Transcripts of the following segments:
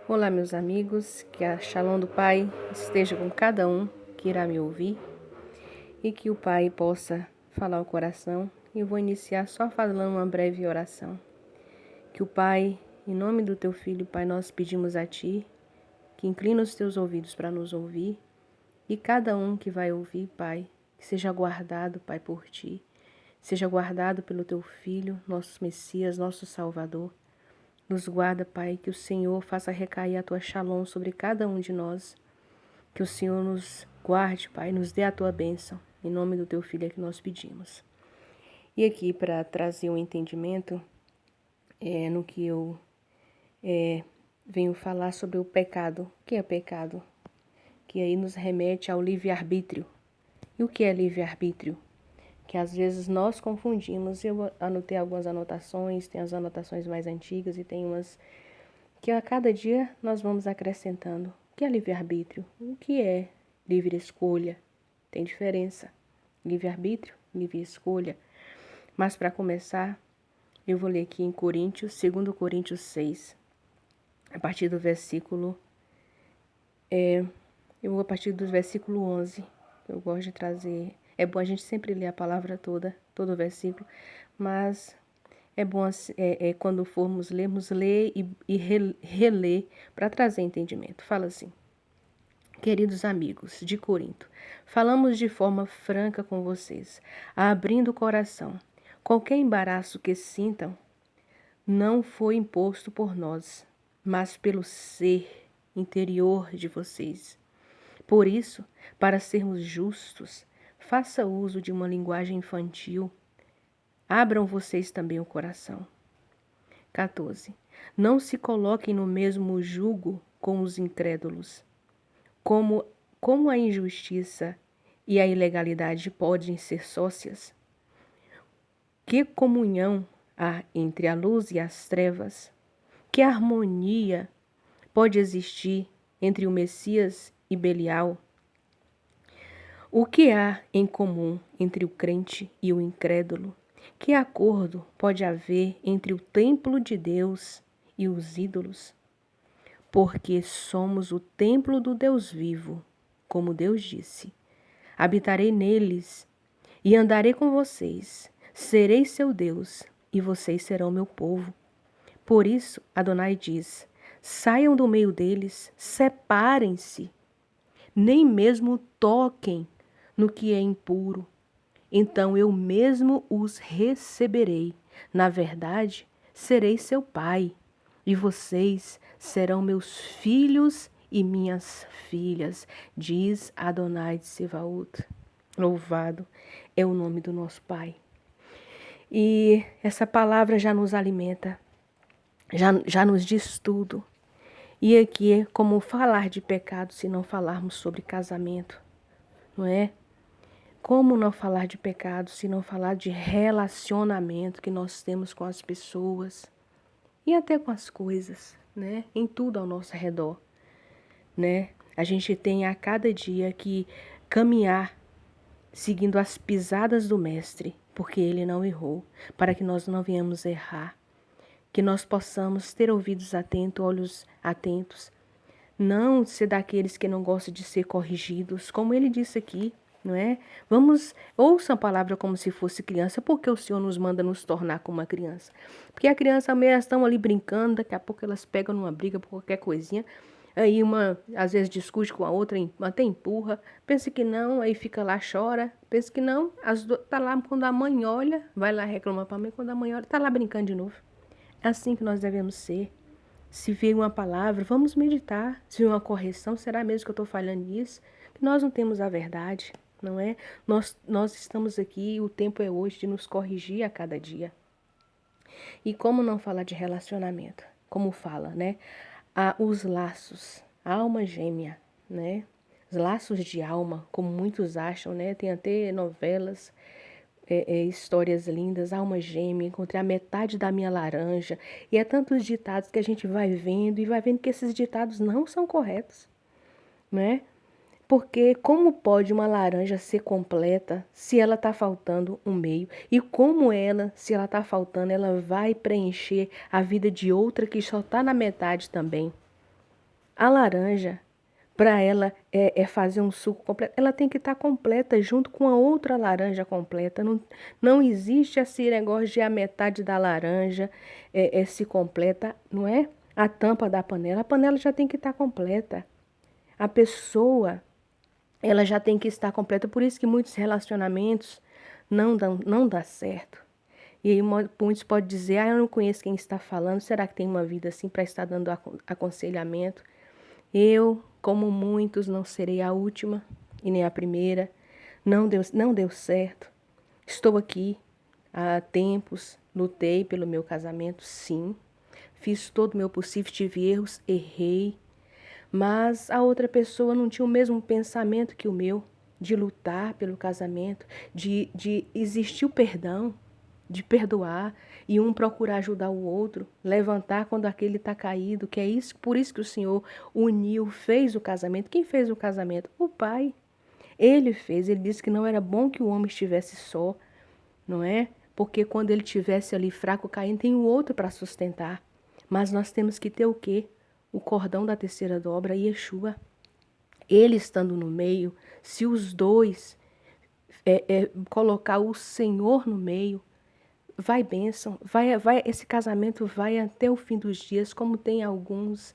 Olá, meus amigos, que a Shalom do Pai esteja com cada um que irá me ouvir e que o Pai possa falar ao coração. Eu vou iniciar só falando uma breve oração. Que o Pai, em nome do Teu Filho, Pai, nós pedimos a Ti que inclina os Teus ouvidos para nos ouvir e cada um que vai ouvir, Pai, que seja guardado, Pai, por Ti, seja guardado pelo Teu Filho, nosso Messias, nosso Salvador. Nos guarda, Pai, que o Senhor faça recair a Tua Shalom sobre cada um de nós. Que o Senhor nos guarde, Pai, nos dê a Tua bênção. Em nome do Teu Filho é que nós pedimos. E aqui, para trazer um entendimento, no que eu venho falar sobre o pecado. O que é pecado? Que aí nos remete ao livre-arbítrio. E o que é livre-arbítrio? Que às vezes nós confundimos. Eu anotei algumas anotações, tem as anotações mais antigas e tem umas que a cada dia nós vamos acrescentando. O que é livre-arbítrio? O que é livre escolha? Tem diferença. Livre-arbítrio, livre escolha. Mas para começar, eu vou ler aqui em Coríntios, 2 Coríntios 6, a partir do versículo, eu vou a partir do versículo 11. Eu gosto de trazer. É bom a gente sempre ler a palavra toda, todo o versículo, mas é bom quando formos ler e reler para trazer entendimento. Fala assim: queridos amigos de Corinto, falamos de forma franca com vocês, abrindo o coração. Qualquer embaraço que sintam não foi imposto por nós, mas pelo ser interior de vocês. Por isso, para sermos justos, faça uso de uma linguagem infantil. Abram vocês também o coração. 14. Não se coloquem no mesmo jugo com os incrédulos. Como a injustiça e a ilegalidade podem ser sócias? Que comunhão há entre a luz e as trevas? Que harmonia pode existir entre o Messias e Belial? O que há em comum entre o crente e o incrédulo? Que acordo pode haver entre o templo de Deus e os ídolos? Porque somos o templo do Deus vivo, como Deus disse. Habitarei neles e andarei com vocês. Serei seu Deus e vocês serão meu povo. Por isso, Adonai diz: saiam do meio deles, separem-se, nem mesmo toquem no que é impuro. Então eu mesmo os receberei. Na verdade, serei seu pai, e vocês serão meus filhos e minhas filhas, diz Adonai de Sevaot. Louvado é o nome do nosso Pai. E essa palavra já nos alimenta, já nos diz tudo. E aqui é como falar de pecado se não falarmos sobre casamento, não é? Como não falar de pecado se não falar de relacionamento que nós temos com as pessoas e até com as coisas, né? Em tudo ao nosso redor, né? A gente tem a cada dia que caminhar seguindo as pisadas do Mestre, porque ele não errou, para que nós não venhamos errar, que nós possamos ter ouvidos atentos, olhos atentos, não ser daqueles que não gostam de ser corrigidos, como ele disse aqui, não é? Ouçam a palavra como se fosse criança, porque o Senhor nos manda nos tornar como uma criança. Porque a criança mesmo estão ali brincando, daqui a pouco elas pegam numa briga por qualquer coisinha, aí uma às vezes discute com a outra, até empurra, pensa que não, aí fica lá, chora, pensa que não, tá lá quando a mãe olha, vai lá reclamar para a mãe, quando a mãe olha, tá lá brincando de novo. É assim que nós devemos ser. Se vir uma palavra, vamos meditar. Se vir uma correção, será mesmo que eu estou falhando nisso? Que nós não temos a verdade, não é? Nós estamos aqui, o tempo é hoje de nos corrigir a cada dia. E como não falar de relacionamento? Como fala, né? Os laços, a alma gêmea, né? Os laços de alma, como muitos acham, né? Tem até novelas, histórias lindas, alma gêmea, encontrei a metade da minha laranja. E é tantos ditados que a gente vai vendo e vai vendo que esses ditados não são corretos, né? Porque como pode uma laranja ser completa se ela está faltando um meio? E como ela, se ela está faltando, ela vai preencher a vida de outra que só está na metade também? A laranja, para ela fazer um suco completo, ela tem que estar completa junto com a outra laranja completa. Não existe esse negócio de a metade da laranja se completa, não é? A tampa da panela. A panela já tem que estar completa. A pessoa, ela já tem que estar completa. Por isso que muitos relacionamentos não dá certo. E aí muitos podem dizer, eu não conheço quem está falando, será que tem uma vida assim para estar dando aconselhamento? Eu, como muitos, não serei a última e nem a primeira. Não deu certo. Estou aqui há tempos, lutei pelo meu casamento, sim. Fiz todo o meu possível, tive erros, errei. Mas a outra pessoa não tinha o mesmo pensamento que o meu, de lutar pelo casamento, de existir o perdão, de perdoar e um procurar ajudar o outro, levantar quando aquele está caído, que é isso, por isso que o Senhor uniu, fez o casamento. Quem fez o casamento? O Pai. Ele fez, ele disse que não era bom que o homem estivesse só, não é? Porque quando ele estivesse ali fraco, caindo, tem o outro para sustentar. Mas nós temos que ter o quê? O cordão da terceira dobra, Yeshua. Ele estando no meio, se os dois colocar o Senhor no meio, vai bênção, esse casamento vai até o fim dos dias, como tem alguns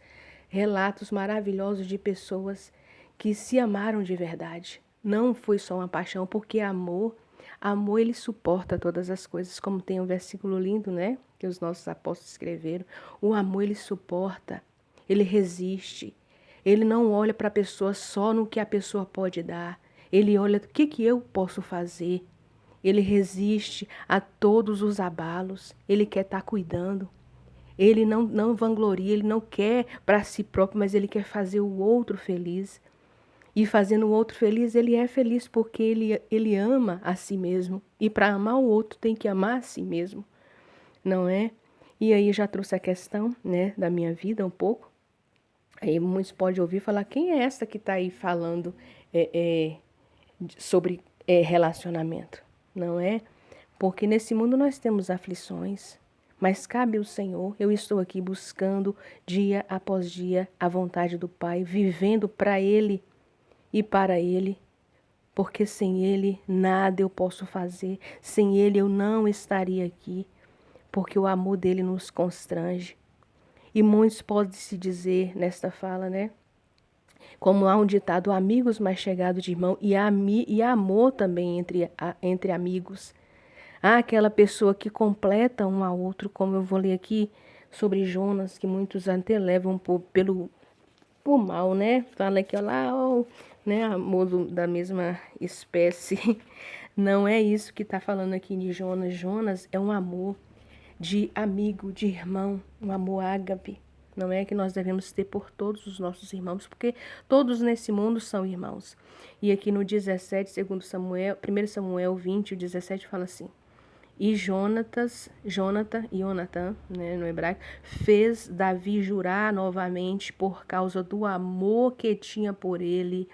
relatos maravilhosos de pessoas que se amaram de verdade. Não foi só uma paixão, porque amor ele suporta todas as coisas, como tem um versículo lindo, né, que os nossos apóstolos escreveram. O amor ele suporta, ele resiste. Ele não olha para a pessoa só no que a pessoa pode dar. Ele olha o que eu posso fazer. Ele resiste a todos os abalos. Ele quer estar cuidando. Ele não vangloria, ele não quer para si próprio, mas ele quer fazer o outro feliz. E fazendo o outro feliz, ele é feliz porque ele ama a si mesmo. E para amar o outro, tem que amar a si mesmo, não é? E aí já trouxe a questão, né, da minha vida um pouco. Aí muitos podem ouvir falar, quem é essa que está aí falando sobre relacionamento? Não é? Porque nesse mundo nós temos aflições, mas cabe ao Senhor. Eu estou aqui buscando dia após dia a vontade do Pai, vivendo para Ele e para Ele, porque sem Ele nada eu posso fazer, sem Ele eu não estaria aqui, porque o amor dele nos constrange. E muitos podem se dizer nesta fala, né? Como há um ditado, amigos mais chegados de irmão e amor também entre amigos. Há aquela pessoa que completa um ao outro, como eu vou ler aqui sobre Jonas, que muitos até levam por mal, né? Fala que lá, né, amor da mesma espécie. Não é isso que está falando aqui de Jonas. Jonas é um amor de amigo, de irmão, um amor ágape. Não é que nós devemos ter por todos os nossos irmãos, porque todos nesse mundo são irmãos. E aqui no 17, segundo Samuel, 1 Samuel 20, o 17 fala assim: e Jonathan, né, no hebraico, fez Davi jurar novamente por causa do amor que tinha por ele.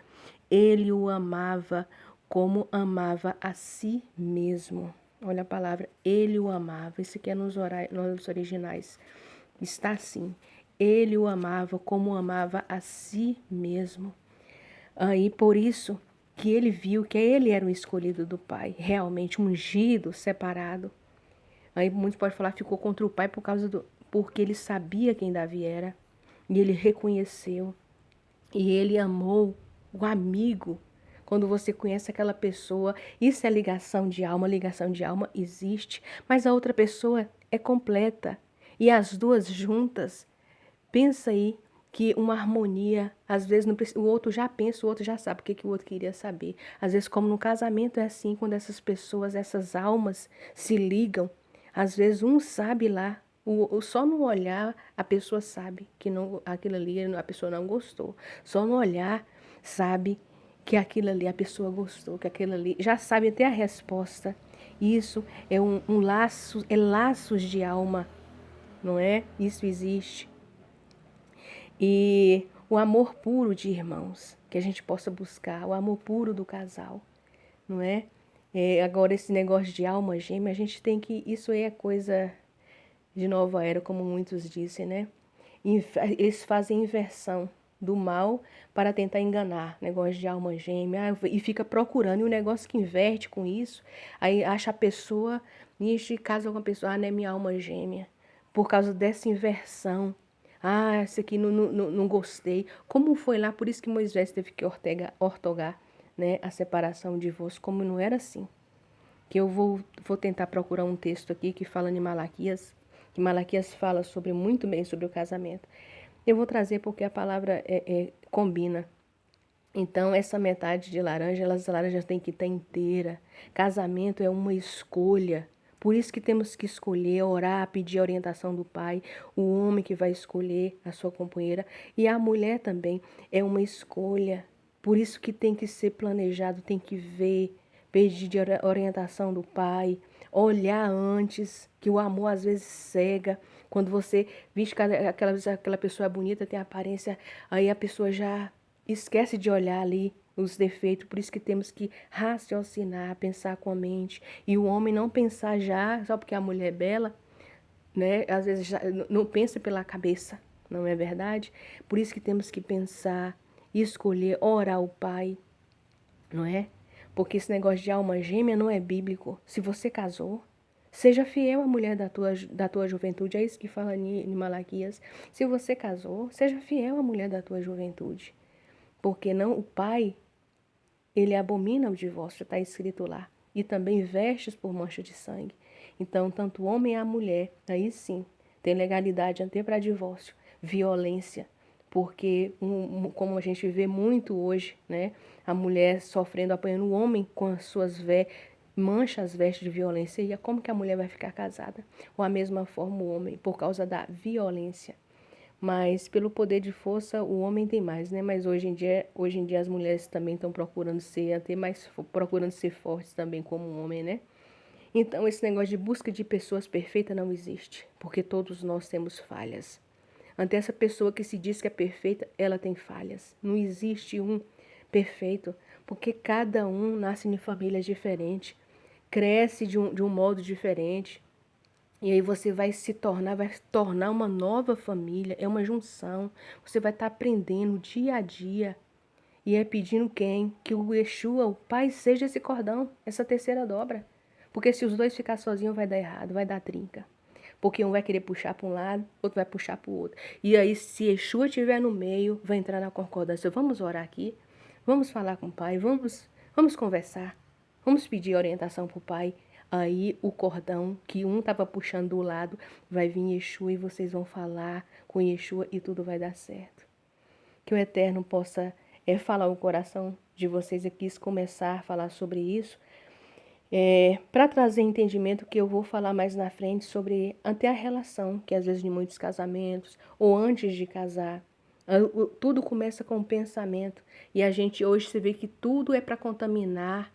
Ele o amava como amava a si mesmo. Olha a palavra, ele o amava. Isso aqui é nos originais. Está assim. Ele o amava como amava a si mesmo. E por isso que ele viu que ele era o escolhido do Pai, realmente ungido, separado. Aí muitos podem falar, ficou contra o Pai porque ele sabia quem Davi era. E ele reconheceu. E ele amou o amigo. Quando você conhece aquela pessoa, isso é ligação de alma existe, mas a outra pessoa é completa. E as duas juntas, pensa aí que uma harmonia, às vezes não precisa, o outro já pensa, o outro já sabe o que o outro queria saber. Às vezes, como no casamento é assim, quando essas pessoas, essas almas se ligam, às vezes um sabe lá, só no olhar a pessoa sabe que não, aquilo ali a pessoa não gostou. Só no olhar sabe que aquilo ali a pessoa gostou, que aquilo ali já sabe até a resposta. Isso é um laço, é laços de alma, não é? Isso existe. E o amor puro de irmãos, que a gente possa buscar, o amor puro do casal, não é? Agora esse negócio de alma gêmea, a gente tem que, isso aí é coisa de nova era, como muitos dizem, né? Eles fazem inversão. do mal para tentar enganar, negócio de alma gêmea, e fica procurando, e o negócio que inverte com isso, aí acha a pessoa, nisso casa com a pessoa, não é minha alma gêmea, por causa dessa inversão. Esse aqui não gostei. Como foi lá, por isso que Moisés teve que ortogar, né, a separação, o divórcio, como não era assim. Que eu vou tentar procurar um texto aqui que fala em Malaquias, que Malaquias fala muito bem sobre o casamento. Eu vou trazer porque a palavra combina. Então, essa metade de laranja, as laranjas têm que estar inteira. Casamento é uma escolha. Por isso que temos que escolher, orar, pedir a orientação do pai, o homem que vai escolher a sua companheira. E a mulher também é uma escolha. Por isso que tem que ser planejado, tem que ver, pedir de orientação do pai, olhar antes, que o amor às vezes cega. Quando você visto que aquela pessoa é bonita, tem aparência, aí a pessoa já esquece de olhar ali os defeitos, por isso que temos que raciocinar, pensar com a mente. E o homem não pensar já, só porque a mulher é bela, né? Às vezes já não pensa pela cabeça, não é verdade? Por isso que temos que pensar, escolher, orar ao Pai, não é? Porque esse negócio de alma gêmea não é bíblico. Se você casou, seja fiel à mulher da tua juventude. É isso que fala em Malaquias. Se você casou, seja fiel à mulher da tua juventude. Porque não o pai, ele abomina o divórcio, está escrito lá. E também vestes por mancha de sangue. Então, tanto o homem e a mulher, aí sim, tem legalidade até para divórcio, violência. Porque, como a gente vê muito hoje, né? A mulher sofrendo, apanhando o homem com as suas mancha as vestes de violência. E como que a mulher vai ficar casada? Ou a mesma forma o homem, por causa da violência. Mas pelo poder de força o homem tem mais, né? Mas hoje em dia as mulheres também estão procurando ser até mais procurando ser fortes também como um homem, né? Então esse negócio de busca de pessoas perfeitas não existe, porque todos nós temos falhas. Ante essa pessoa que se diz que é perfeita, ela tem falhas. Não existe um perfeito, porque cada um nasce em famílias diferentes, cresce de um modo diferente. E aí você vai tornar uma nova família, é uma junção. Você vai estar aprendendo dia a dia. E é pedindo quem? Que o Yeshua, o Pai, seja esse cordão, essa terceira dobra. Porque se os dois ficar sozinhos vai dar errado, vai dar trinca. Porque um vai querer puxar para um lado, outro vai puxar para o outro. E aí, se Yeshua estiver no meio, vai entrar na concordância. Vamos orar aqui, vamos falar com o Pai, vamos conversar, vamos pedir orientação para o Pai. Aí o cordão que um estava puxando do lado vai vir Yeshua e vocês vão falar com Yeshua e tudo vai dar certo. Que o Eterno possa falar o coração de vocês. Eu quis começar a falar sobre isso para trazer entendimento, que eu vou falar mais na frente sobre até a relação, que às vezes em muitos casamentos ou antes de casar, tudo começa com o pensamento. E a gente hoje se vê que tudo é para contaminar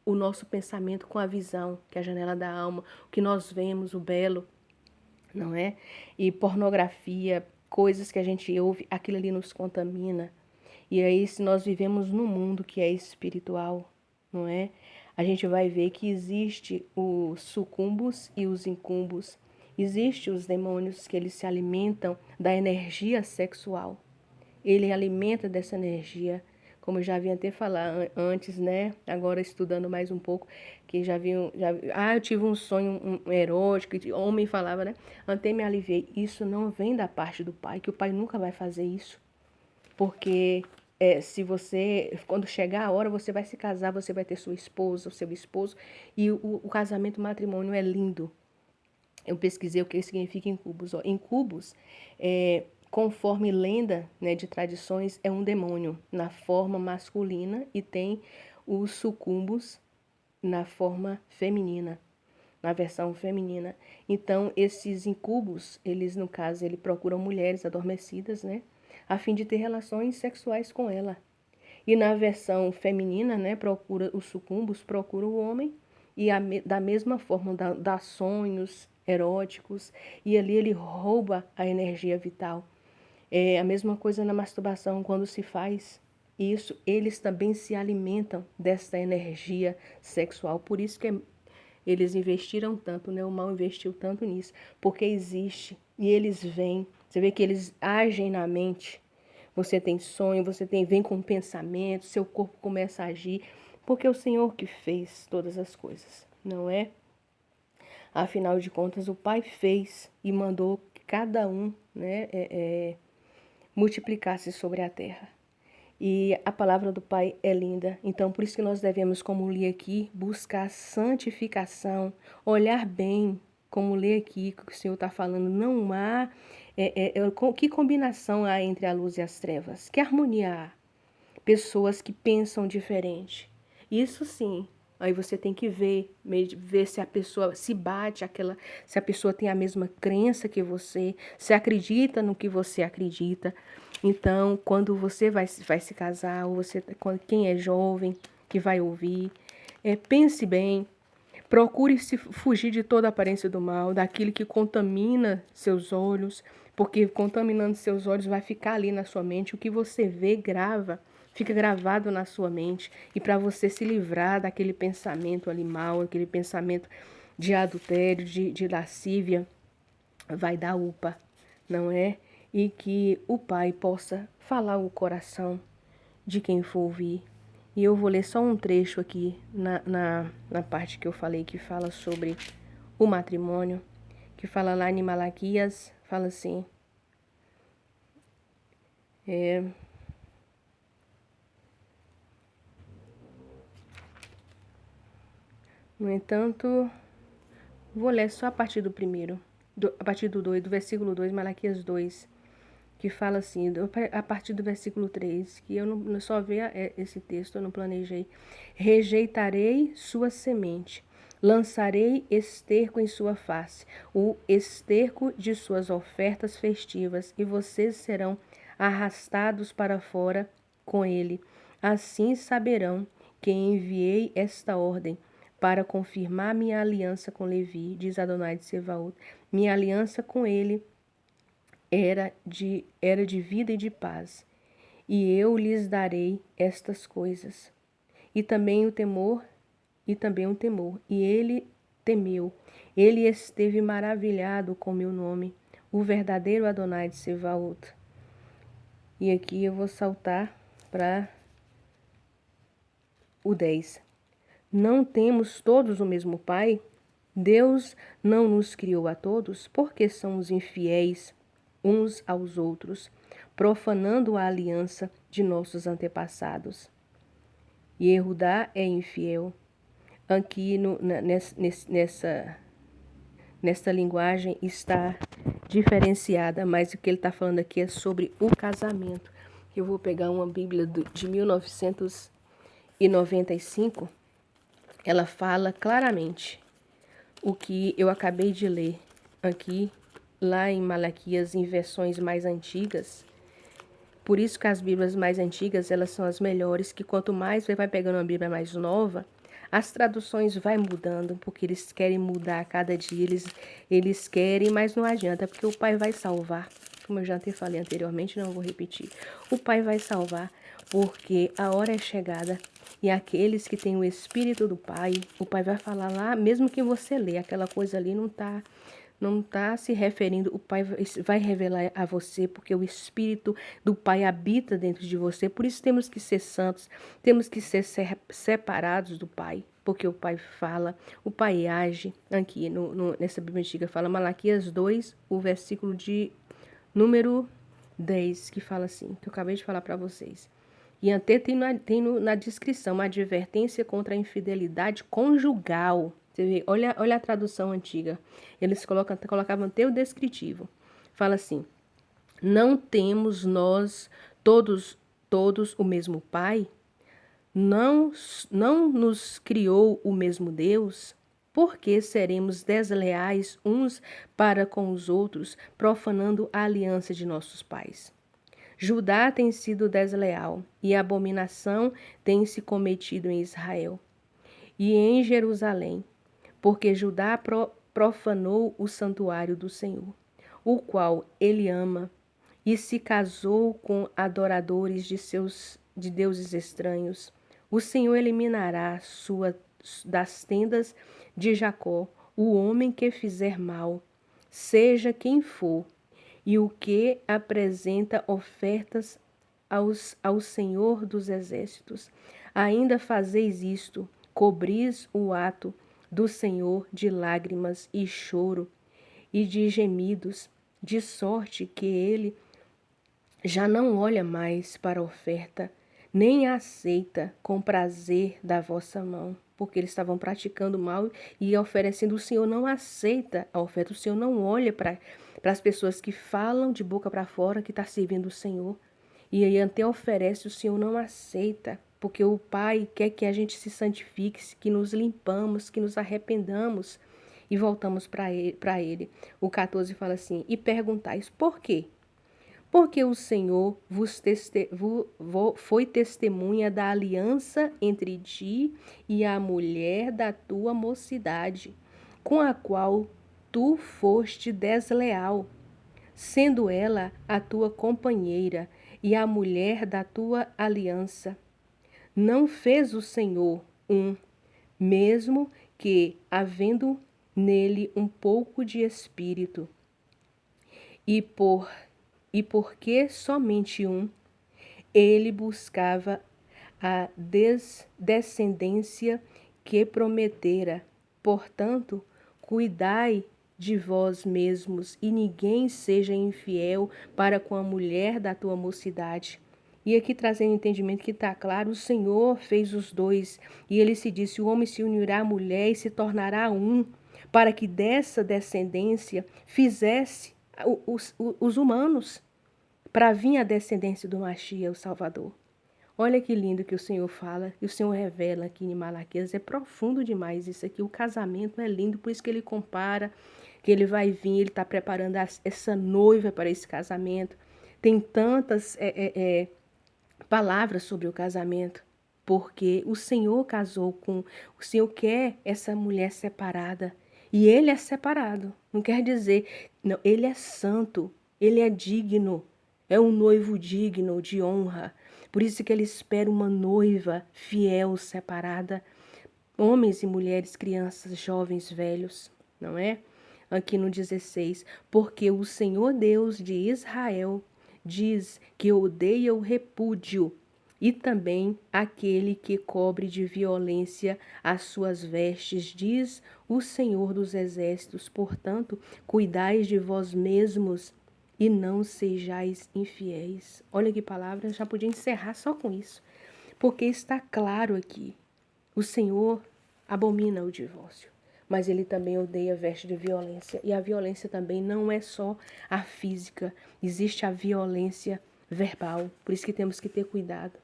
o nosso pensamento com a visão, que é a janela da alma, o que nós vemos, o belo, não é? E pornografia, coisas que a gente ouve, aquilo ali nos contamina. E aí, se nós vivemos num mundo que é espiritual, não é? A gente vai ver que existe os sucumbos e os incumbos. Existem os demônios que eles se alimentam da energia sexual. Ele alimenta dessa energia, como eu já havia até falar antes, né? Agora estudando mais um pouco, que eu tive um sonho erótico, que o homem falava, né? Até me aliviei. Isso não vem da parte do pai, que o pai nunca vai fazer isso. Porque se você, quando chegar a hora, você vai se casar, você vai ter sua esposa, o seu esposo, e o casamento, o matrimônio é lindo. Eu pesquisei o que significa incubus. Incubus, conforme lenda, né, de tradições, é um demônio na forma masculina e tem os sucumbos na forma feminina, na versão feminina. Então, esses incubos, eles, no caso, eles procuram mulheres adormecidas, né, a fim de ter relações sexuais com ela. E na versão feminina, né, procura os sucumbos, procura o homem, e da mesma forma dá sonhos eróticos, e ali ele rouba a energia vital. É a mesma coisa na masturbação, quando se faz isso, eles também se alimentam dessa energia sexual. Por isso que eles investiram tanto, né? O mal investiu tanto nisso, porque existe, e eles vêm, você vê que eles agem na mente. você tem sonho, vem com pensamento, seu corpo começa a agir, porque é o Senhor que fez todas as coisas, não é? Afinal de contas, o Pai fez e mandou que cada um, né, multiplicasse sobre a terra. E a palavra do Pai é linda. Então, por isso que nós devemos, como li aqui, buscar santificação, olhar bem, como lê aqui, que o Senhor está falando. Não há... que combinação há entre a luz e as trevas? Que harmonia há? Pessoas que pensam diferente. Isso sim. Aí você tem que ver se a pessoa se bate, se a pessoa tem a mesma crença que você, se acredita no que você acredita. Então, quando você vai se casar, ou quem é jovem que vai ouvir, pense bem, procure se fugir de toda aparência do mal, daquilo que contamina seus olhos, porque contaminando seus olhos vai ficar ali na sua mente. O que você vê fica gravado na sua mente. E para você se livrar daquele pensamento ali mal, aquele pensamento de adultério, de lascívia, vai dar UPA, não é? E que o Pai possa falar o coração de quem for ouvir. E eu vou ler só um trecho aqui na parte que eu falei, que fala sobre o matrimônio, que fala lá em Malaquias, fala assim, no entanto, vou ler só a partir do primeiro, a partir do versículo 2, Malaquias 2, que fala assim, a partir do versículo 3, que eu não só vi esse texto, eu não planejei. Rejeitarei sua semente, lançarei esterco em sua face, o esterco de suas ofertas festivas, e vocês serão arrastados para fora com ele. Assim saberão que enviei esta ordem para confirmar minha aliança com Levi, diz Adonai de Sebaot. Minha aliança com ele era de vida e de paz, e eu lhes darei estas coisas. E também o temor, e ele temeu. Ele esteve maravilhado com meu nome, o verdadeiro Adonai de Sebaot. E aqui eu vou saltar para o 10. Não temos todos o mesmo Pai? Deus não nos criou a todos? Por que somos infiéis uns aos outros, profanando a aliança de nossos antepassados? Yehudá é infiel. Aqui nessa linguagem está diferenciada, mas o que ele está falando aqui é sobre o casamento. Eu vou pegar uma Bíblia de 1995, ela fala claramente o que eu acabei de ler aqui, lá em Malaquias, em versões mais antigas. Por isso que as Bíblias mais antigas, elas são as melhores, que quanto mais você vai pegando uma Bíblia mais nova, as traduções vai mudando, porque eles querem mudar a cada dia, eles querem, mas não adianta, porque o Pai vai salvar. Como eu já te falei anteriormente, não vou repetir. O Pai vai salvar, porque a hora é chegada. E aqueles que têm o Espírito do Pai, o Pai vai falar lá, mesmo que você lê, aquela coisa ali não está se referindo, o Pai vai revelar a você, porque o Espírito do Pai habita dentro de você. Por isso temos que ser santos, temos que ser separados do Pai, porque o Pai fala, o Pai age. Aqui nessa Bíblia Antiga fala Malaquias 2, o versículo de número 10, que fala assim, que eu acabei de falar para vocês. E até tem na descrição uma advertência contra a infidelidade conjugal. Você vê, olha a tradução antiga. Eles colocavam até o descritivo. Fala assim: não temos nós todos o mesmo Pai? Não nos criou o mesmo Deus? Por que seremos desleais uns para com os outros, profanando a aliança de nossos pais? Judá tem sido desleal, e a abominação tem se cometido em Israel e em Jerusalém, porque Judá profanou o santuário do Senhor, o qual ele ama, e se casou com adoradores de deuses estranhos. O Senhor eliminará das tendas de Jacó o homem que fizer mal, seja quem for, e o que apresenta ofertas ao Senhor dos Exércitos. Ainda fazeis isto, cobris o ato do Senhor de lágrimas e choro e de gemidos, de sorte que ele já não olha mais para a oferta, nem a aceita com prazer da vossa mão, porque eles estavam praticando mal e oferecendo. O Senhor não aceita a oferta, o Senhor não olha para as pessoas que falam de boca para fora que está servindo o Senhor. E aí até oferece, o Senhor não aceita, porque o Pai quer que a gente se santifique, que nos limpamos, que nos arrependamos e voltamos para ele. O 14 fala assim, e perguntais, por quê? Porque o Senhor foi testemunha da aliança entre ti e a mulher da tua mocidade, com a qual tu foste desleal, sendo ela a tua companheira e a mulher da tua aliança. Não fez o Senhor mesmo que, havendo nele um pouco de espírito, e porque somente ele buscava a descendência que prometera. Portanto, cuidai de vós mesmos e ninguém seja infiel para com a mulher da tua mocidade. E aqui trazendo entendimento que está claro, o Senhor fez os dois. E ele se disse, o homem se unirá à mulher e se tornará para que dessa descendência fizesse os humanos, para vir a descendência do Mashiach, o Salvador. Olha que lindo que o Senhor fala, que o Senhor revela aqui em Malaquias. É profundo demais isso aqui. O casamento é lindo, por isso que ele compara, que ele vai vir, ele está preparando essa noiva para esse casamento. Tem tantas palavras sobre o casamento, porque o Senhor casou com... O Senhor quer essa mulher separada. E ele é separado. Não quer dizer... Não, ele é santo, ele é digno. É um noivo digno, de honra. Por isso que ele espera uma noiva fiel, separada. Homens e mulheres, crianças, jovens, velhos, não é? Aqui no 16. Porque o Senhor Deus de Israel diz que odeia o repúdio e também aquele que cobre de violência as suas vestes, diz o Senhor dos Exércitos. Portanto, cuidais de vós mesmos e não sejais infiéis. Olha que palavra, eu já podia encerrar só com isso, porque está claro aqui. O Senhor abomina o divórcio, mas ele também odeia veste de violência. E a violência também não é só a física, existe a violência verbal. Por isso que temos que ter cuidado,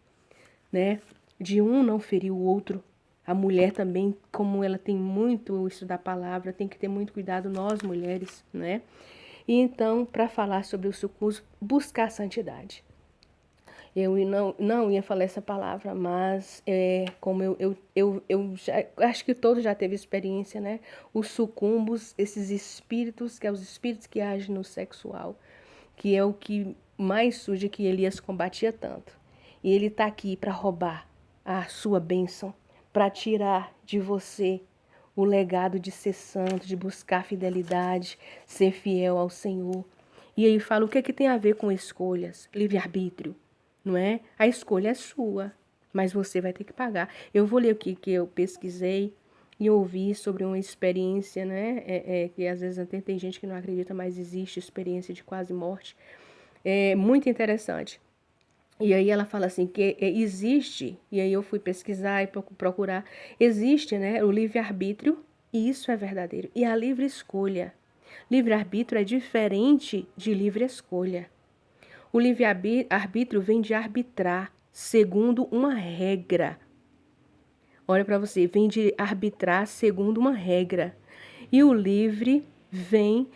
né? De um não ferir o outro. A mulher também, como ela tem muito isso da palavra, tem que ter muito cuidado, nós mulheres, né? E então, para falar sobre o sucus, buscar a santidade. Eu não ia falar essa palavra, mas como eu já, acho que todos já teve experiência, né? Os sucumbos, esses espíritos, que é os espíritos que agem no sexual, que é o que mais surge, que Elias combatia tanto. E ele está aqui para roubar a sua bênção, para tirar de você o legado de ser santo, de buscar fidelidade, ser fiel ao Senhor. E aí fala o que tem a ver com escolhas, livre-arbítrio, não é? A escolha é sua, mas você vai ter que pagar. Eu vou ler o que eu pesquisei e ouvi sobre uma experiência, né? Que às vezes até tem gente que não acredita, mas existe experiência de quase morte. É muito interessante. E aí ela fala assim, que existe, e aí eu fui pesquisar e procurar, existe, né, o livre-arbítrio, e isso é verdadeiro, e a livre escolha. Livre-arbítrio é diferente de livre escolha. O livre-arbítrio vem de arbitrar, segundo uma regra. Olha para você, vem de arbitrar segundo uma regra. E o livre vem,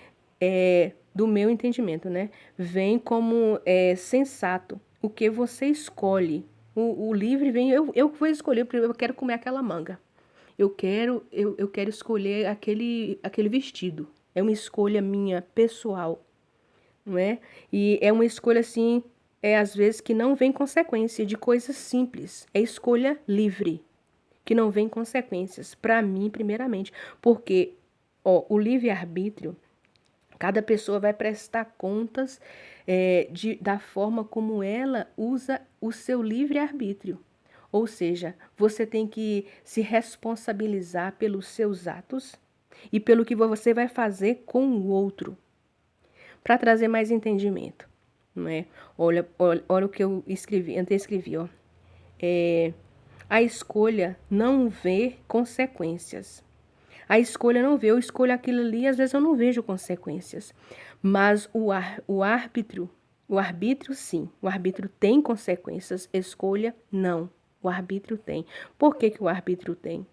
do meu entendimento, né, vem como sensato. O que você escolhe. O livre vem, eu vou escolher, eu quero comer aquela manga. Eu quero escolher aquele vestido. É uma escolha minha, pessoal, não é? E é uma escolha, assim, às vezes que não vem consequência de coisas simples. É escolha livre, que não vem consequências. Para mim, primeiramente. Porque, o livre-arbítrio, Cada pessoa vai prestar contas da forma como ela usa o seu livre-arbítrio. Ou seja, você tem que se responsabilizar pelos seus atos e pelo que você vai fazer com o outro, para trazer mais entendimento, não é? Olha o que eu escrevi, antescrevi, ó. A escolha não vê consequências. A escolha não vê, eu escolho aquilo ali, às vezes eu não vejo consequências. Mas o arbítrio sim, o arbítrio tem consequências, escolha não. O arbítrio tem. Por que que o arbítrio tem?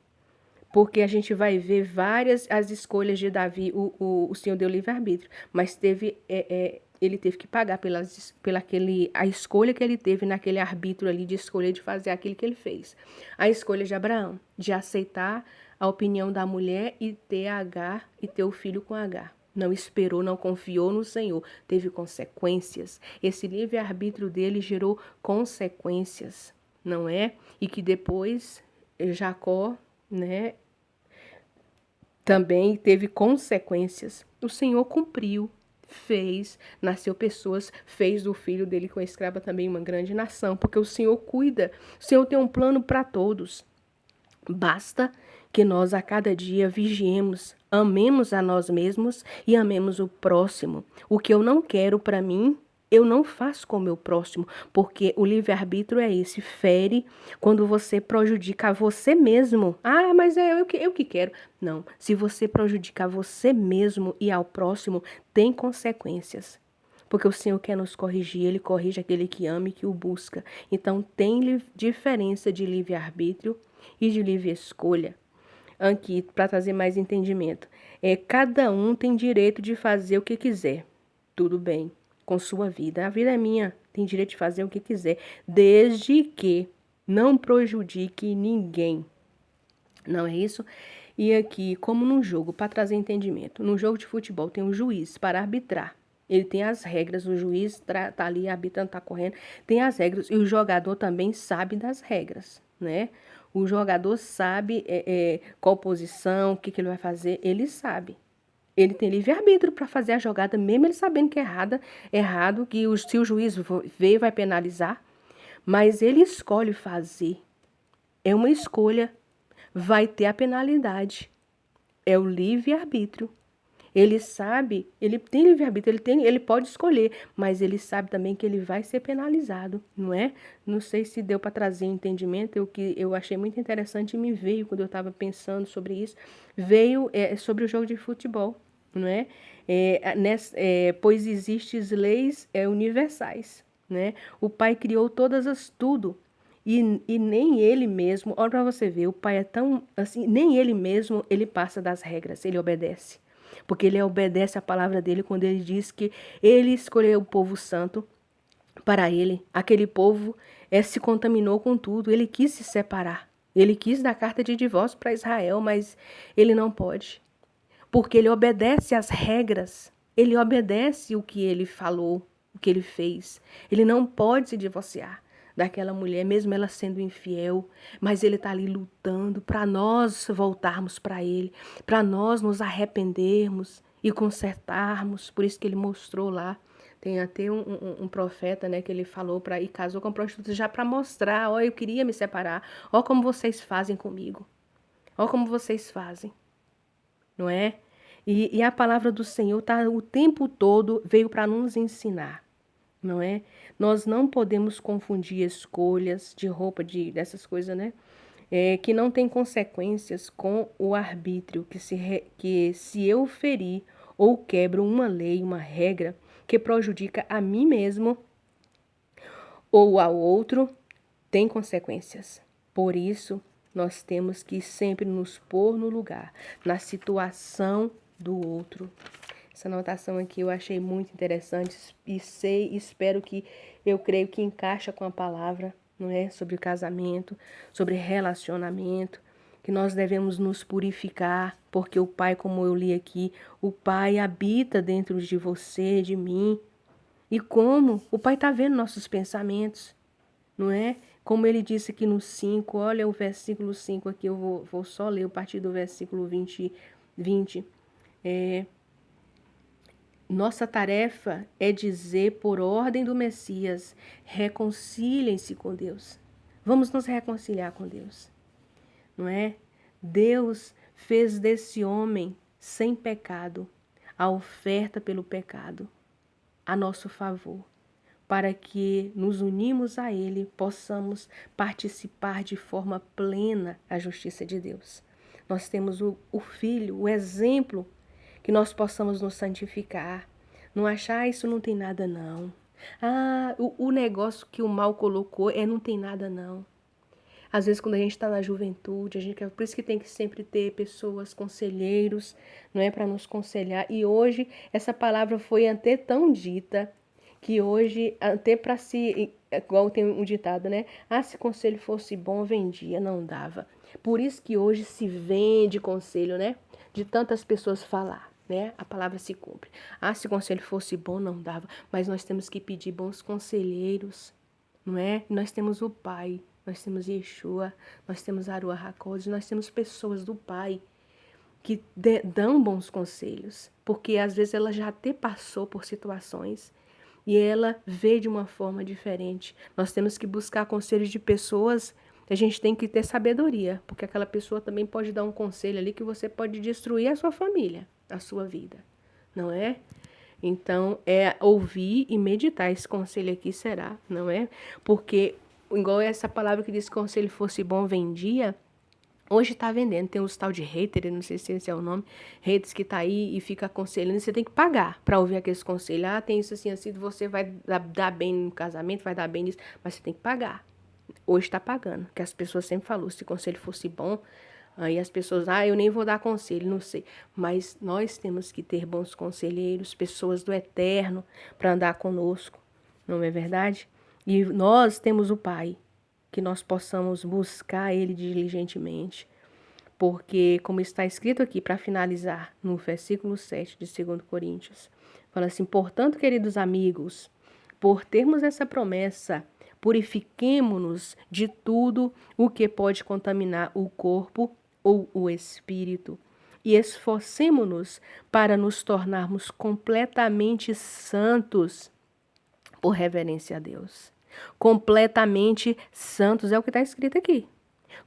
Porque a gente vai ver várias as escolhas de Davi, o Senhor deu livre-arbítrio, mas ele teve que pagar a escolha que ele teve naquele arbítrio ali de escolher de fazer aquilo que ele fez. A escolha de Abraão, de aceitar a opinião da mulher e ter Agar e ter o filho com Agar. Não esperou, não confiou no Senhor, teve consequências. Esse livre-arbítrio dele gerou consequências, não é? E que depois Jacó, né, também teve consequências. O Senhor cumpriu, fez, nasceu pessoas, fez do filho dele com a escrava também uma grande nação, porque o Senhor cuida, o Senhor tem um plano para todos. Basta que nós a cada dia vigiemos, amemos a nós mesmos e amemos o próximo. O que eu não quero para mim, eu não faço com o meu próximo, porque o livre-arbítrio é esse, fere quando você prejudica você mesmo. Ah, mas é eu que quero. Não, se você prejudicar você mesmo e ao próximo, tem consequências. Porque o Senhor quer nos corrigir, Ele corrige aquele que ama e que o busca. Então, tem diferença de livre-arbítrio e de livre escolha. Aqui, para trazer mais entendimento. Cada um tem direito de fazer o que quiser. Tudo bem, com sua vida. A vida é minha, tem direito de fazer o que quiser, desde que não prejudique ninguém. Não é isso? E aqui, como num jogo, para trazer entendimento, num jogo de futebol tem um juiz para arbitrar. Ele tem as regras, o juiz tá ali arbitrando, tá correndo, tem as regras e o jogador também sabe das regras, né? O jogador sabe qual posição, o que ele vai fazer, ele sabe. Ele tem livre-arbítrio para fazer a jogada, mesmo ele sabendo que é errado, que se o juiz ver, vai penalizar, mas ele escolhe fazer. É uma escolha, vai ter a penalidade. É o livre-arbítrio. Ele sabe, ele tem livre-arbítrio, ele pode escolher, mas ele sabe também que ele vai ser penalizado, não é? Não sei se deu para trazer entendimento, eu achei muito interessante e me veio, quando eu estava pensando sobre isso, veio sobre o jogo de futebol, não é? Pois existem leis universais, né? O Pai criou tudo, e nem ele mesmo, olha para você ver, o Pai é tão, assim, nem ele mesmo, ele passa das regras, ele obedece. Porque ele obedece a palavra dele quando ele diz que ele escolheu o povo santo para ele. Aquele povo se contaminou com tudo, ele quis se separar. Ele quis dar carta de divórcio para Israel, mas ele não pode. Porque ele obedece às regras, ele obedece o que ele falou, o que ele fez. Ele não pode se divorciar daquela mulher, mesmo ela sendo infiel, mas ele está ali lutando para nós voltarmos para ele, para nós nos arrependermos e consertarmos. Por isso que ele mostrou lá, tem até um profeta, né, que ele falou para ir casou com a prostituta já para mostrar, ó, eu queria me separar, ó como vocês fazem comigo, ó como vocês fazem, não é? E a palavra do Senhor tá o tempo todo veio para nos ensinar, não é? Nós não podemos confundir escolhas de roupa, dessas coisas, né? Que não tem consequências com o arbítrio, que se eu ferir ou quebro uma lei, uma regra que prejudica a mim mesmo ou ao outro, tem consequências. Por isso, nós temos que sempre nos pôr no lugar, na situação do outro. Essa anotação aqui eu achei muito interessante e espero eu creio que encaixa com a palavra, não é? Sobre o casamento, sobre relacionamento, que nós devemos nos purificar, porque o Pai, como eu li aqui, o Pai habita dentro de você, de mim. E como? O Pai está vendo nossos pensamentos, não é? Como ele disse aqui no 5, olha o versículo 5 aqui, eu vou só ler a partir do versículo 20. Nossa tarefa é dizer, por ordem do Messias, reconciliem-se com Deus. Vamos nos reconciliar com Deus, não é? Deus fez desse homem sem pecado a oferta pelo pecado a nosso favor, para que nos unimos a Ele, possamos participar de forma plena da justiça de Deus. Nós temos o Filho, o exemplo, que nós possamos nos santificar, não achar isso não tem nada não. O negócio que o mal colocou não tem nada não. Às vezes, quando a gente está na juventude, por isso que tem que sempre ter pessoas, conselheiros, não é, para nos conselhar. E hoje, essa palavra foi até tão dita, que hoje, até para se, igual tem um ditado, né? Se conselho fosse bom, vendia, não dava. Por isso que hoje se vende conselho, né? De tantas pessoas falar, né? A palavra se cumpre. Se conselho fosse bom, não dava. Mas nós temos que pedir bons conselheiros, não é? Nós temos o Pai. Nós temos Yeshua, nós temos Aruah HaKodesh, nós temos pessoas do Pai que dão bons conselhos, porque às vezes ela já até passou por situações e ela vê de uma forma diferente. Nós temos que buscar conselhos de pessoas, a gente tem que ter sabedoria, porque aquela pessoa também pode dar um conselho ali que você pode destruir a sua família, a sua vida, não é? Então, é ouvir e meditar. Esse conselho aqui será, não é? Porque igual essa palavra que diz que conselho fosse bom, vendia. Hoje está vendendo. Tem os tal de hater, não sei se esse é o nome. Haters que tá aí e fica aconselhando. Você tem que pagar para ouvir aqueles conselhos. Tem isso assim, você vai dar bem no casamento, vai dar bem nisso. Mas você tem que pagar. Hoje está pagando. Que as pessoas sempre falam, se o conselho fosse bom, aí as pessoas, eu nem vou dar conselho, não sei. Mas nós temos que ter bons conselheiros, pessoas do eterno para andar conosco. Não é verdade? E nós temos o Pai, que nós possamos buscar Ele diligentemente. Porque, como está escrito aqui, para finalizar, no versículo 7 de 2 Coríntios, fala assim, portanto, queridos amigos, por termos essa promessa, purifiquemo-nos de tudo o que pode contaminar o corpo ou o espírito, e esforcemo-nos para nos tornarmos completamente santos por reverência a Deus. Completamente santos, é o que está escrito aqui.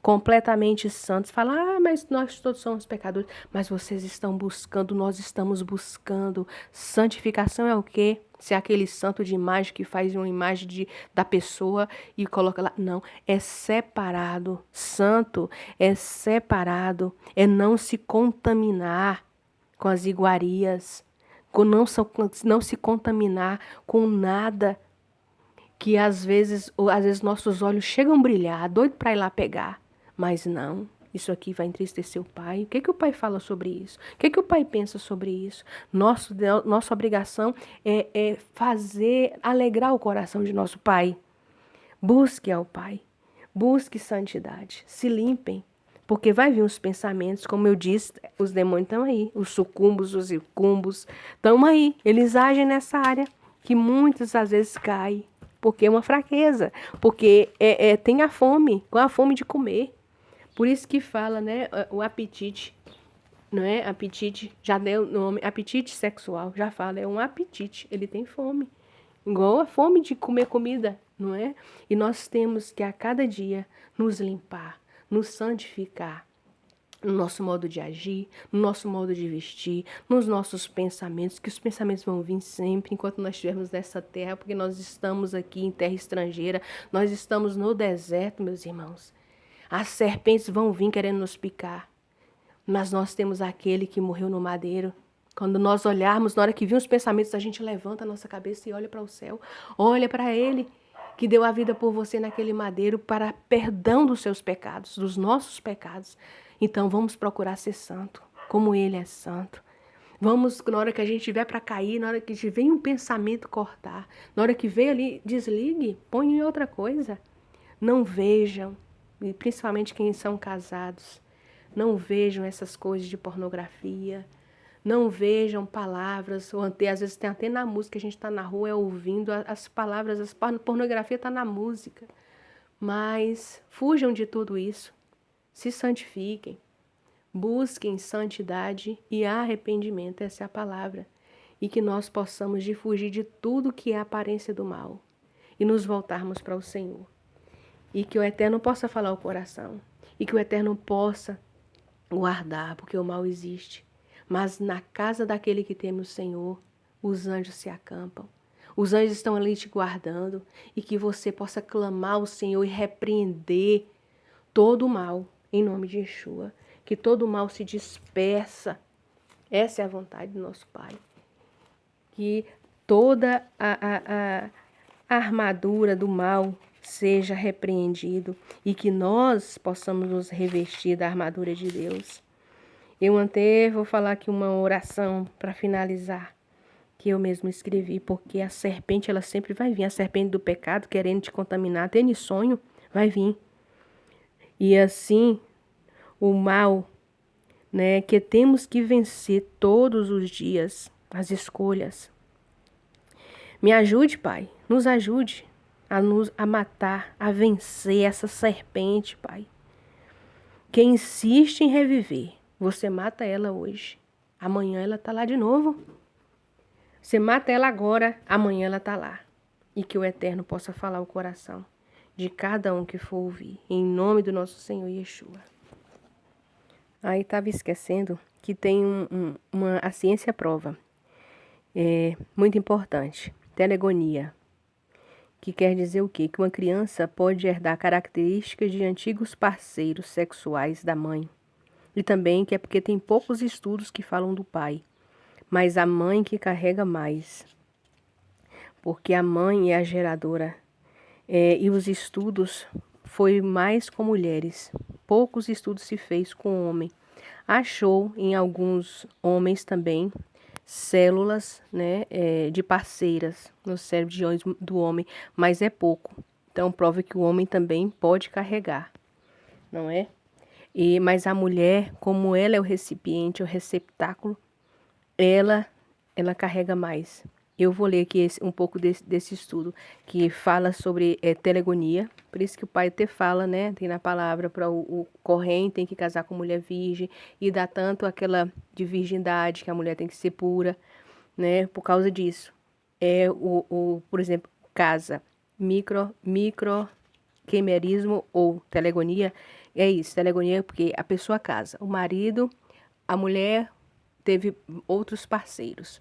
Completamente santos. Fala, mas nós todos somos pecadores. Mas vocês estão buscando, nós estamos buscando. Santificação é o quê? Se é aquele santo de imagem que faz uma imagem da pessoa e coloca lá. Não, é separado. Santo é separado. É não se contaminar com as iguarias. Não se contaminar com nada que às vezes nossos olhos chegam a brilhar, doido para ir lá pegar, mas não, isso aqui vai entristecer o Pai. O que o Pai fala sobre isso? O que o Pai pensa sobre isso? Nossa obrigação é alegrar o coração de nosso Pai. Busque ao Pai, busque santidade, se limpem, porque vai vir os pensamentos, como eu disse, os demônios estão aí, os sucumbos, os incumbos, estão aí, eles agem nessa área que muitas às vezes caem. Porque é uma fraqueza, porque tem a fome, com a fome de comer. Por isso que fala, né, o apetite, não é? Apetite, já deu nome, apetite sexual, já fala, é um apetite, ele tem fome. Igual a fome de comer comida, não é? E nós temos que a cada dia nos limpar, nos santificar, no nosso modo de agir, no nosso modo de vestir, nos nossos pensamentos, que os pensamentos vão vir sempre enquanto nós estivermos nessa terra, porque nós estamos aqui em terra estrangeira, nós estamos no deserto, meus irmãos. As serpentes vão vir querendo nos picar, mas nós temos aquele que morreu no madeiro. Quando nós olharmos, na hora que vir os pensamentos, a gente levanta a nossa cabeça e olha para o céu, olha para ele, que deu a vida por você naquele madeiro para perdão dos seus pecados, dos nossos pecados. Então vamos procurar ser santo, como ele é santo. Vamos, na hora que a gente tiver para cair, na hora que vem um pensamento cortar, na hora que vem ali, desligue, põe em outra coisa. Não vejam, e principalmente quem são casados, não vejam essas coisas de pornografia, não vejam palavras, ou até, às vezes tem até na música, a gente está na rua ouvindo as palavras, a pornografia está na música. Mas fujam de tudo isso. Se santifiquem, busquem santidade e arrependimento, essa é a palavra. e que nós possamos de fugir de tudo que é aparência do mal e nos voltarmos para o Senhor. E que o Eterno possa falar o coração e que o Eterno possa guardar, porque o mal existe. Mas na casa daquele que teme o Senhor, os anjos se acampam. Os anjos estão ali te guardando e que você possa clamar ao Senhor e repreender todo o mal, em nome de Yeshua. Que todo o mal se dispersa. Essa é a vontade do nosso Pai. Que toda a armadura do mal seja repreendido e que nós possamos nos revestir da armadura de Deus. Eu até vou falar aqui uma oração para finalizar, que eu mesmo escrevi, porque a serpente, ela sempre vai vir, a serpente do pecado, querendo te contaminar, tendo sonho, vai vir. E assim, o mal, né, que temos que vencer todos os dias, as escolhas. Me ajude, Pai, nos ajude a matar, a vencer essa serpente, Pai. Quem insiste em reviver, você mata ela hoje. Amanhã ela está lá de novo. Você mata ela agora, amanhã ela está lá. E que o Eterno possa falar o coração de cada um que for ouvir. Em nome do nosso Senhor Yeshua. Aí estava esquecendo que tem a ciência prova. É muito importante. Telegonia. Que quer dizer o quê? Que uma criança pode herdar características de antigos parceiros sexuais da mãe. E também que é porque tem poucos estudos que falam do pai, mas a mãe que carrega mais. Porque a mãe é a geradora. E os estudos foi mais com mulheres. Poucos estudos se fez com homem. Achou em alguns homens também células, né, de parceiras no cérebro do homem, mas é pouco. Então prova que o homem também pode carregar, não é? Mas a mulher, como ela é o recipiente, o receptáculo, ela carrega mais. Eu vou ler aqui um pouco desse estudo que fala sobre telegonia. Por isso que o pai até fala, né? Tem na palavra para o corrente tem que casar com mulher virgem e dá tanto aquela de virgindade que a mulher tem que ser pura, né? Por causa disso. Por exemplo, casa, microquimerismo ou telegonia. É isso, telegonia porque a pessoa casa. O marido, a mulher teve outros parceiros.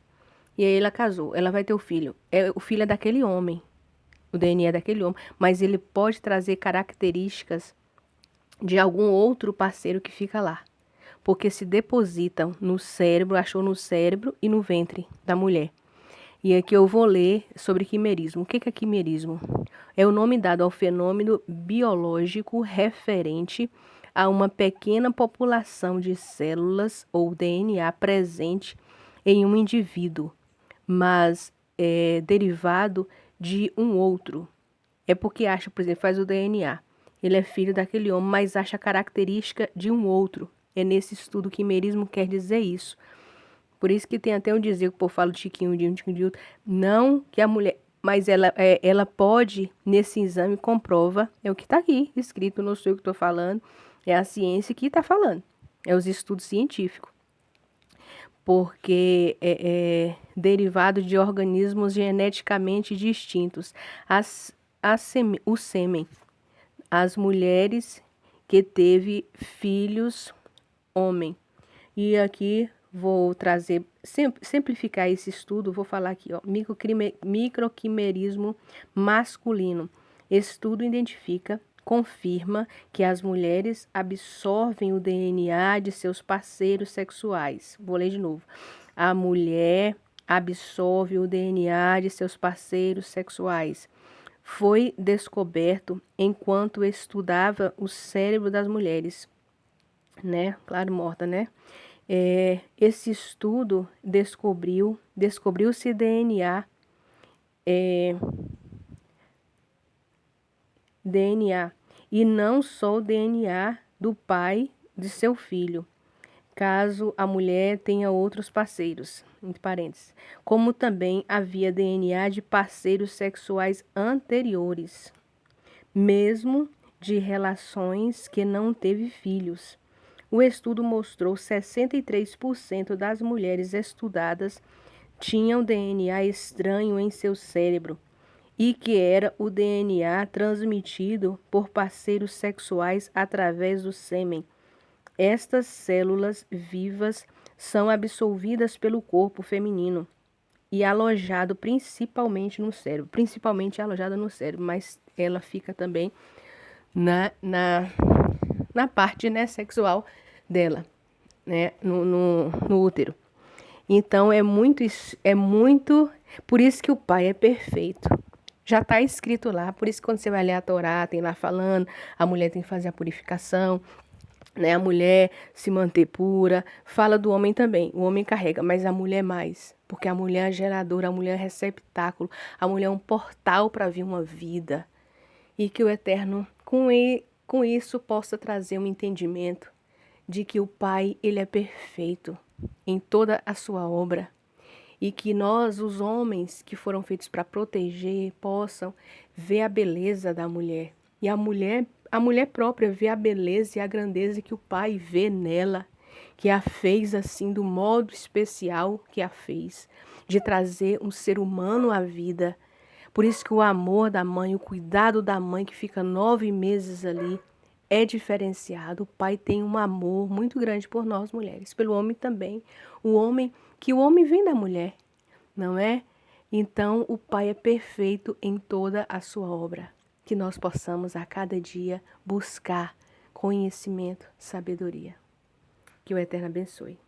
E aí ela casou, ela vai ter o filho. O filho é daquele homem, o DNA é daquele homem, mas ele pode trazer características de algum outro parceiro que fica lá. Porque se depositam no cérebro, achou no cérebro e no ventre da mulher. E aqui eu vou ler sobre quimerismo. O que é quimerismo? É o nome dado ao fenômeno biológico referente a uma pequena população de células ou DNA presente em um indivíduo, mas é derivado de um outro. É porque acha, por exemplo, faz o DNA. Ele é filho daquele homem, mas acha a característica de um outro. É nesse estudo quimerismo quer dizer isso. Por isso que tem até um dizer que o povo fala de tiquinho de um, tiquinho de outro. Não que a mulher, mas ela pode, nesse exame, comprova, é o que está aqui escrito, não sei o que estou falando, é a ciência que está falando, é os estudos científicos. Porque é derivado de organismos geneticamente distintos. O sêmen, as mulheres que teve filhos homem. E aqui vou trazer, simplificar esse estudo, vou falar aqui, ó, microquimerismo masculino. Estudo identifica, confirma que as mulheres absorvem o DNA de seus parceiros sexuais. Vou ler de novo. A mulher absorve o DNA de seus parceiros sexuais. Foi descoberto enquanto estudava o cérebro das mulheres, né? Claro, morta, né? Esse estudo descobriu-se DNA e não só o DNA do pai de seu filho, caso a mulher tenha outros parceiros, entre parênteses, como também havia DNA de parceiros sexuais anteriores, mesmo de relações que não teve filhos. O estudo mostrou 63% das mulheres estudadas tinha um DNA estranho em seu cérebro e que era o DNA transmitido por parceiros sexuais através do sêmen. Estas células vivas são absorvidas pelo corpo feminino e alojado principalmente no cérebro. Principalmente alojada no cérebro, mas ela fica também na parte, né, sexual dela, né, no útero. Então é muito, por isso que o pai é perfeito. Já está escrito lá, por isso que quando você vai ler a Torá, tem lá falando, a mulher tem que fazer a purificação, né? A mulher se manter pura. Fala do homem também, o homem carrega, mas a mulher mais, porque a mulher é geradora, a mulher é receptáculo, a mulher é um portal para vir uma vida. E que o Eterno, com isso, possa trazer um entendimento de que o Pai, ele é perfeito em toda a sua obra. E que nós, os homens que foram feitos para proteger, possam ver a beleza da mulher. E a mulher própria vê a beleza e a grandeza que o Pai vê nela, que a fez assim do modo especial que a fez, de trazer um ser humano à vida. Por isso que o amor da mãe, o cuidado da mãe que fica 9 meses ali, é diferenciado. O pai tem um amor muito grande por nós mulheres, pelo homem também. O homem vem da mulher, não é? Então o pai é perfeito em toda a sua obra. Que nós possamos a cada dia buscar conhecimento, sabedoria. Que o Eterno abençoe.